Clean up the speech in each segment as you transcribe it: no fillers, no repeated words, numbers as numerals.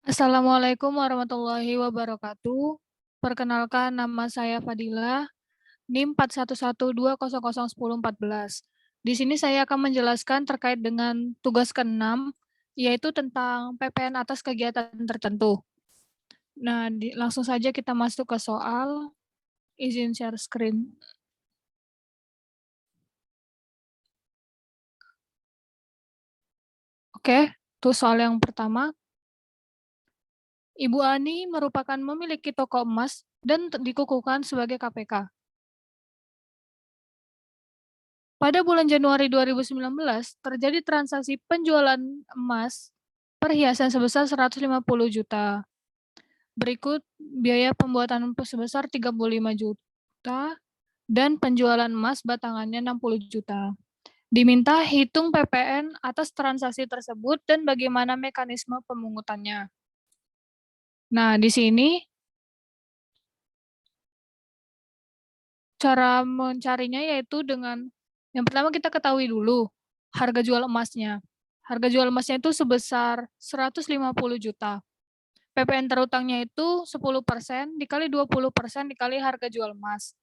Assalamualaikum warahmatullahi wabarakatuh. Perkenalkan, nama saya Fadila, NIM 4112001014. Di sini saya akan menjelaskan terkait dengan tugas ke-6, yaitu tentang PPN atas kegiatan tertentu. Nah, langsung saja kita masuk ke soal. Izin share screen. Oke, itu soal yang pertama. Ibu Ani merupakan memiliki toko emas dan dikukuhkan sebagai KPK. Pada bulan Januari 2019, terjadi transaksi penjualan emas perhiasan sebesar 150 juta. Berikut biaya pembuatan sebesar 35 juta dan penjualan emas batangannya 60 juta. Diminta hitung PPN atas transaksi tersebut dan bagaimana mekanisme pemungutannya. Nah, di sini cara mencarinya yaitu dengan yang pertama kita ketahui dulu harga jual emasnya. Harga jual emasnya itu sebesar 150 juta. PPN terutangnya itu 10% dikali 20% dikali harga jual emas.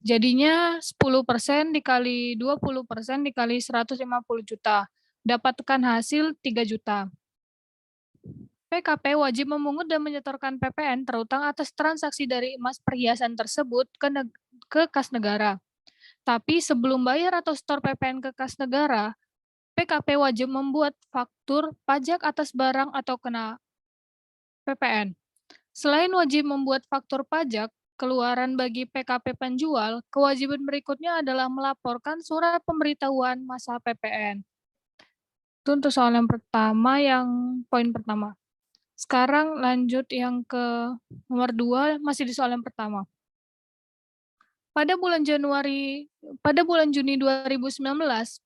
Jadinya 10% dikali 20% dikali 150 juta. Dapatkan hasil 3 juta. PKP wajib memungut dan menyetorkan PPN terutang atas transaksi dari emas perhiasan tersebut ke kas negara. Tapi sebelum bayar atau setor PPN ke kas negara, PKP wajib membuat faktur pajak atas barang atau kena PPN. Selain wajib membuat faktur pajak, keluaran bagi PKP penjual, kewajiban berikutnya adalah melaporkan surat pemberitahuan masa PPN. Itu untuk soal yang pertama, poin pertama. Sekarang lanjut yang ke nomor 2, masih di soal yang pertama. Pada bulan Juni 2019,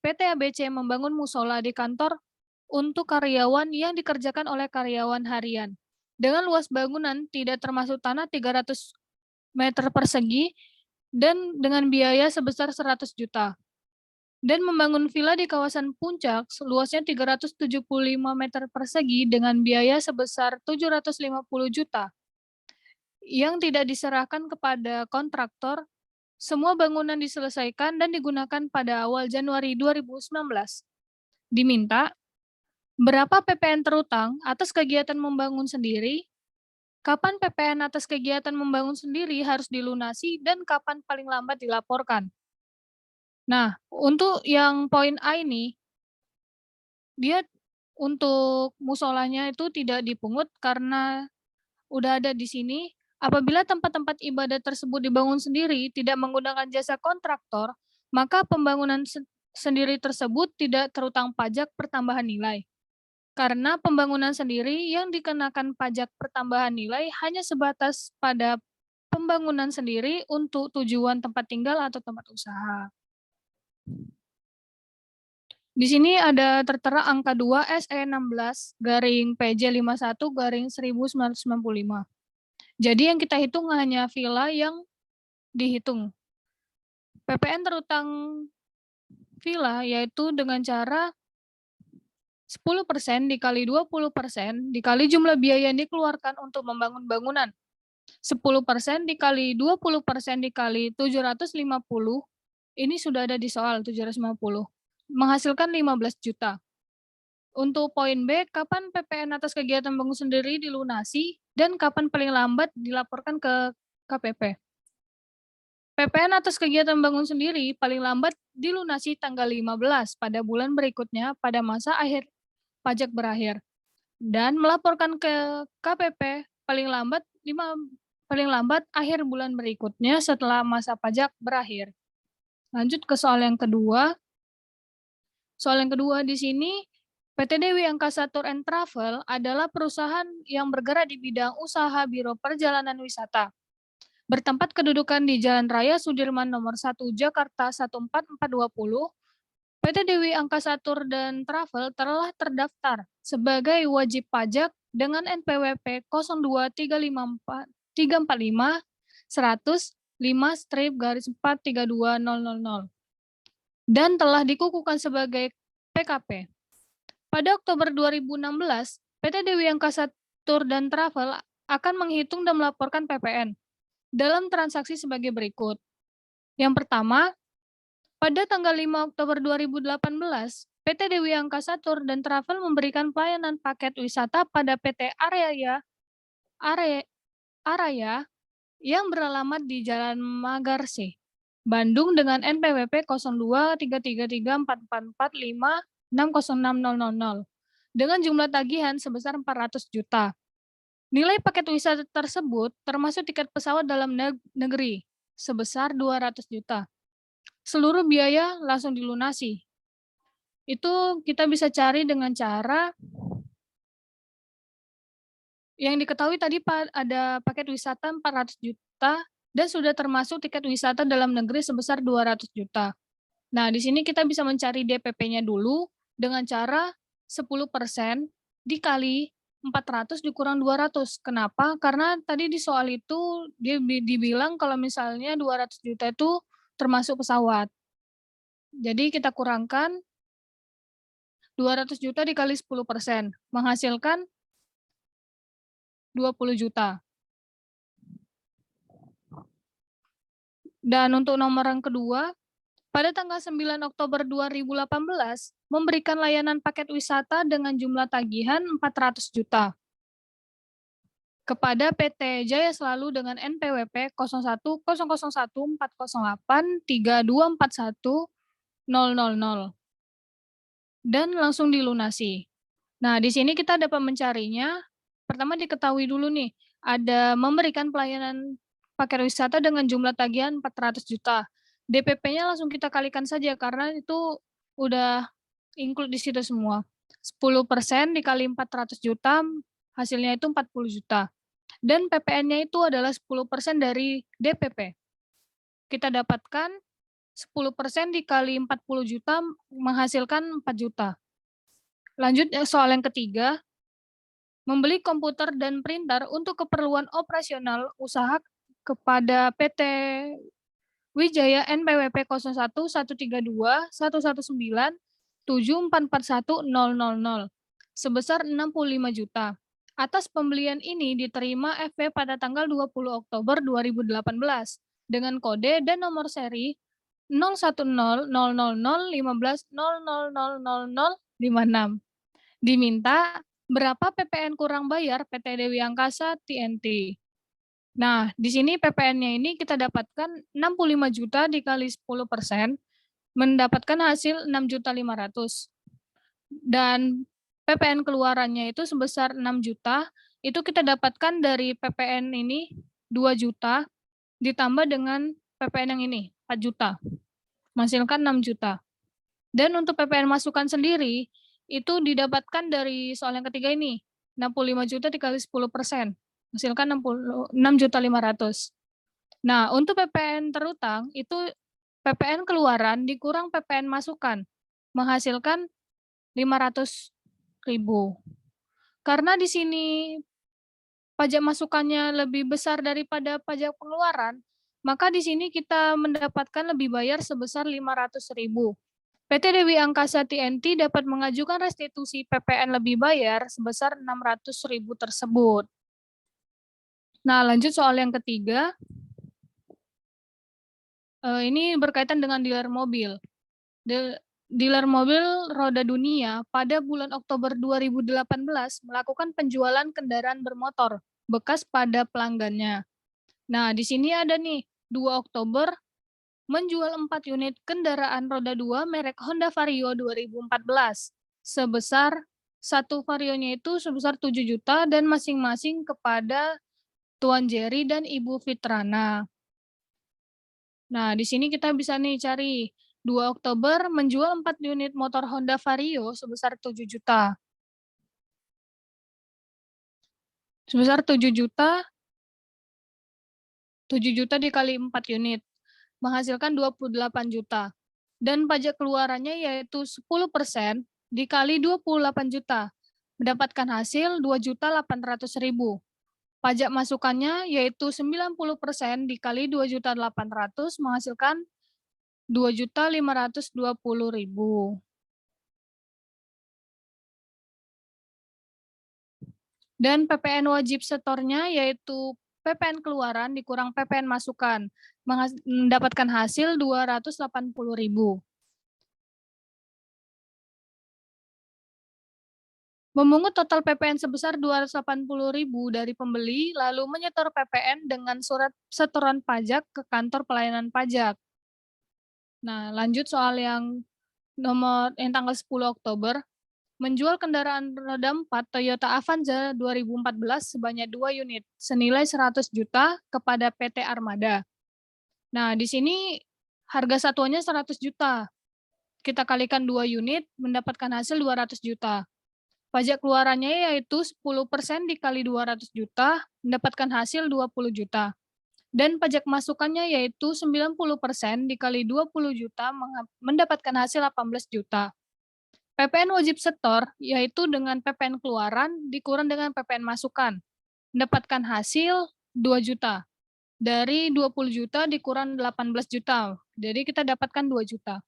PT ABC membangun musola di kantor untuk karyawan yang dikerjakan oleh karyawan harian. Dengan luas bangunan tidak termasuk tanah 300 meter persegi dan dengan biaya sebesar 100 juta. Dan membangun villa di kawasan Puncak luasnya 375 meter persegi dengan biaya sebesar 750 juta yang tidak diserahkan kepada kontraktor. Semua bangunan diselesaikan dan digunakan pada awal Januari 2019. Diminta, berapa PPN terutang atas kegiatan membangun sendiri, kapan PPN atas kegiatan membangun sendiri harus dilunasi, dan kapan paling lambat dilaporkan. Nah, untuk yang poin A ini, dia untuk musolanya itu tidak dipungut karena udah ada di sini. Apabila tempat-tempat ibadah tersebut dibangun sendiri, tidak menggunakan jasa kontraktor, maka pembangunan sendiri tersebut tidak terutang pajak pertambahan nilai. Karena pembangunan sendiri yang dikenakan pajak pertambahan nilai hanya sebatas pada pembangunan sendiri untuk tujuan tempat tinggal atau tempat usaha. Di sini ada tertera angka 2 SE16-PJ51-1995. Jadi yang kita hitung hanya villa yang dihitung. PPN terutang villa yaitu dengan cara 10% dikali 20% dikali jumlah biaya yang dikeluarkan untuk membangun bangunan. 10% dikali 20% dikali 750, ini sudah ada di soal 750, menghasilkan 15 juta. Untuk poin B, kapan PPN atas kegiatan bangun sendiri dilunasi dan kapan paling lambat dilaporkan ke KPP. PPN atas kegiatan bangun sendiri paling lambat dilunasi tanggal 15 pada bulan berikutnya pada masa akhir pajak berakhir dan melaporkan ke KPP paling lambat akhir bulan berikutnya setelah masa pajak berakhir. Lanjut ke soal yang kedua. Soal yang kedua di sini, PT Dewi Angkasa Tour and Travel adalah perusahaan yang bergerak di bidang usaha biro perjalanan wisata. Bertempat kedudukan di Jalan Raya Sudirman nomor 1 Jakarta 14420, PT Dewi Angkasa Tour dan Travel telah terdaftar sebagai wajib pajak dengan NPWP 02345-100-5/432.000 dan telah dikukuhkan sebagai PKP. Pada Oktober 2016, PT Dewi Angkasa Tour dan Travel akan menghitung dan melaporkan PPN dalam transaksi sebagai berikut. Yang pertama, pada tanggal 5 Oktober 2018, PT Dewi Angkasa Tour dan Travel memberikan pelayanan paket wisata pada PT Araya yang beralamat di Jalan Magarse, Bandung dengan NPWP 02333444560600 dengan jumlah tagihan sebesar 400 juta. Nilai paket wisata tersebut termasuk tiket pesawat dalam negeri sebesar 200 juta. Seluruh biaya langsung dilunasi. Itu kita bisa cari dengan cara yang diketahui tadi ada paket wisata 400 juta dan sudah termasuk tiket wisata dalam negeri sebesar 200 juta. Nah, di sini kita bisa mencari DPP-nya dulu dengan cara 10% dikali 400 dikurang 200. Kenapa? Karena tadi di soal itu dia dibilang kalau misalnya 200 juta itu termasuk pesawat. Jadi kita kurangkan 200 juta dikali 10%, menghasilkan 20 juta. Dan untuk nomor yang kedua, pada tanggal 9 Oktober 2018, memberikan layanan paket wisata dengan jumlah tagihan 400 juta kepada PT Jaya Selalu dengan NPWP 010114083241.000 dan langsung dilunasi. Nah, di sini kita dapat mencarinya. Pertama diketahui dulu nih, ada memberikan pelayanan paket wisata dengan jumlah tagihan 400 juta. DPP-nya langsung kita kalikan saja karena itu udah include di situ semua. 10% dikali 400 juta, hasilnya itu 40 juta. Dan PPN-nya itu adalah 10% dari DPP. Kita dapatkan 10% dikali 40 juta menghasilkan 4 juta. Lanjut soal yang ketiga, membeli komputer dan printer untuk keperluan operasional usaha kepada PT Wijaya NPWP 01132197441000 sebesar 65 juta. Atas pembelian ini diterima FP pada tanggal 20 Oktober 2018 dengan kode dan nomor seri 01000015000056. Diminta berapa PPN kurang bayar PT Dewi Angkasa TNT. Nah, di sini PPN-nya ini kita dapatkan 65 juta dikali 10%, mendapatkan hasil 6.500.000. Dan PPN keluarannya itu sebesar 6 juta, itu kita dapatkan dari PPN ini 2 juta, ditambah dengan PPN yang ini, 4 juta. Menghasilkan 6 juta. Dan untuk PPN masukan sendiri, itu didapatkan dari soal yang ketiga ini, 65 juta dikali 10%, menghasilkan 6.500.000. Nah, untuk PPN terutang, itu PPN keluaran dikurang PPN masukan, menghasilkan 500.000. Karena di sini pajak masukannya lebih besar daripada pajak pengeluaran, maka di sini kita mendapatkan lebih bayar sebesar 500.000. PT Dewi Angkasa TNT dapat mengajukan restitusi PPN lebih bayar sebesar 600.000 tersebut. Nah, lanjut soal yang ketiga. Ini berkaitan dengan dealer mobil. Dealer mobil roda dunia pada bulan Oktober 2018 melakukan penjualan kendaraan bermotor bekas pada pelanggannya. Nah, di sini ada nih, 2 Oktober menjual 4 unit kendaraan roda 2 merek Honda Vario 2014 sebesar satu varionya itu sebesar 7 juta dan masing-masing kepada Tuan Jerry dan Ibu Fitrana. Nah, di sini kita bisa nih cari 2 Oktober menjual 4 unit motor Honda Vario sebesar 7 juta. Sebesar 7 juta, 7 juta dikali 4 unit, menghasilkan 28 juta. Dan pajak keluarannya yaitu 10% dikali 28 juta, mendapatkan hasil 2.800.000. Pajak masukannya yaitu 90% dikali 2.800.000 menghasilkan 2.520.000. Dan PPN wajib setornya yaitu PPN keluaran dikurang PPN masukan, mendapatkan hasil 280.000. Memungut total PPN sebesar 280.000 dari pembeli, lalu menyetor PPN dengan surat setoran pajak ke kantor pelayanan pajak. Nah, lanjut soal yang tanggal 10 Oktober, menjual kendaraan roda 4 Toyota Avanza 2014 sebanyak 2 unit, senilai 100 juta kepada PT Armada. Nah, di sini harga satuannya 100 juta. Kita kalikan 2 unit, mendapatkan hasil 200 juta. Pajak keluarannya yaitu 10% dikali 200 juta, mendapatkan hasil 20 juta. Dan pajak masukannya yaitu 90% dikali 20 juta, mendapatkan hasil 18 juta. PPN wajib setor yaitu dengan PPN keluaran dikurang dengan PPN masukan, mendapatkan hasil 2 juta. Dari 20 juta dikurang 18 juta, jadi kita dapatkan 2 juta.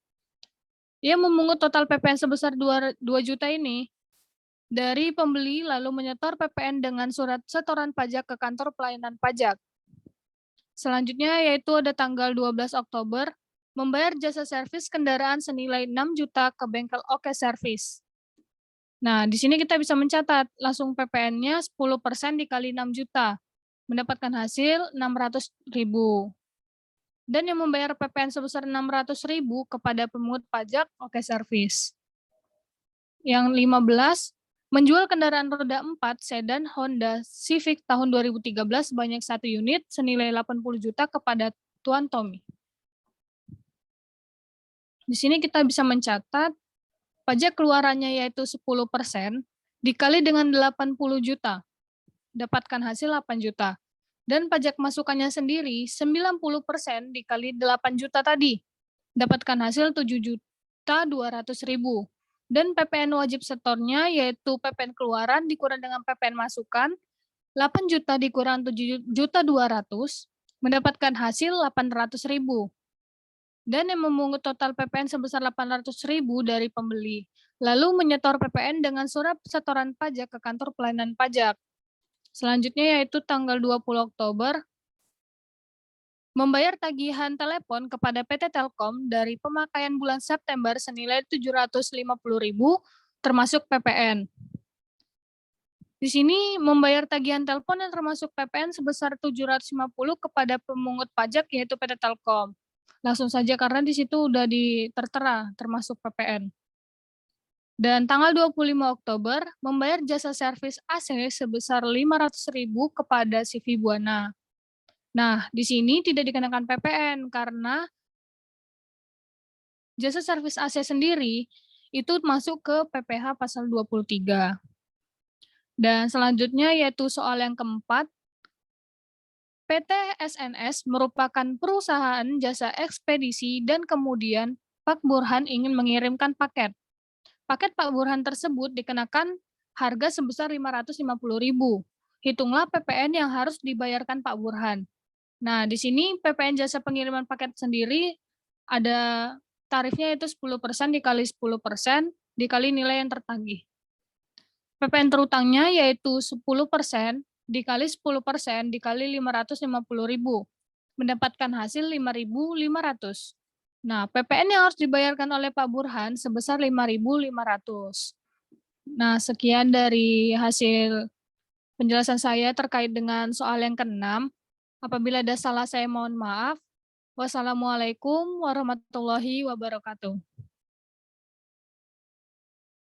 Ia memungut total PPN sebesar 2 juta ini dari pembeli lalu menyetor PPN dengan surat setoran pajak ke kantor pelayanan pajak. Selanjutnya yaitu ada tanggal 12 Oktober, membayar jasa servis kendaraan senilai 6 juta ke bengkel Oke Servis. Nah, di sini kita bisa mencatat langsung PPN-nya 10% dikali 6 juta, mendapatkan hasil 600.000. Dan yang membayar PPN sebesar 600.000 kepada pemungut pajak Oke Servis. Yang 15, menjual kendaraan roda 4 sedan Honda Civic tahun 2013 sebanyak 1 unit senilai 80 juta kepada Tuan Tommy. Di sini kita bisa mencatat pajak keluarannya yaitu 10% dikali dengan 80 juta, dapatkan hasil 8 juta. Dan pajak masukannya sendiri 90% dikali 8 juta tadi, dapatkan hasil 7.200.000. Dan PPN wajib setornya yaitu PPN keluaran dikurang dengan PPN masukan, 8 juta dikurang 7.200.000, mendapatkan hasil 800.000. Dan yang memungut total PPN sebesar 800.000 dari pembeli, lalu menyetor PPN dengan surat setoran pajak ke kantor pelayanan pajak. Selanjutnya yaitu tanggal 20 Oktober, membayar tagihan telepon kepada PT Telkom dari pemakaian bulan September senilai 750.000 termasuk PPN. Di sini membayar tagihan telepon yang termasuk PPN sebesar 750 kepada pemungut pajak yaitu PT Telkom. Langsung saja karena di situ udah tertera termasuk PPN. Dan tanggal 25 Oktober membayar jasa servis AC sebesar 500.000 kepada CV Buana. Nah, di sini tidak dikenakan PPN karena jasa servis AC sendiri itu masuk ke PPh pasal 23. Dan selanjutnya yaitu soal yang keempat, PT SNS merupakan perusahaan jasa ekspedisi dan kemudian Pak Burhan ingin mengirimkan paket. Paket Pak Burhan tersebut dikenakan harga sebesar 550.000. Hitunglah PPN yang harus dibayarkan Pak Burhan. Nah, di sini PPN jasa pengiriman paket sendiri ada tarifnya itu 10% dikali 10% dikali nilai yang tertagih. PPN terutangnya yaitu 10% dikali 10% dikali 550.000, mendapatkan hasil 5.500. Nah, PPN yang harus dibayarkan oleh Pak Burhan sebesar 5.500. Nah, sekian dari hasil penjelasan saya terkait dengan soal yang ke-6. Apabila ada salah saya mohon maaf. Wassalamualaikum warahmatullahi wabarakatuh.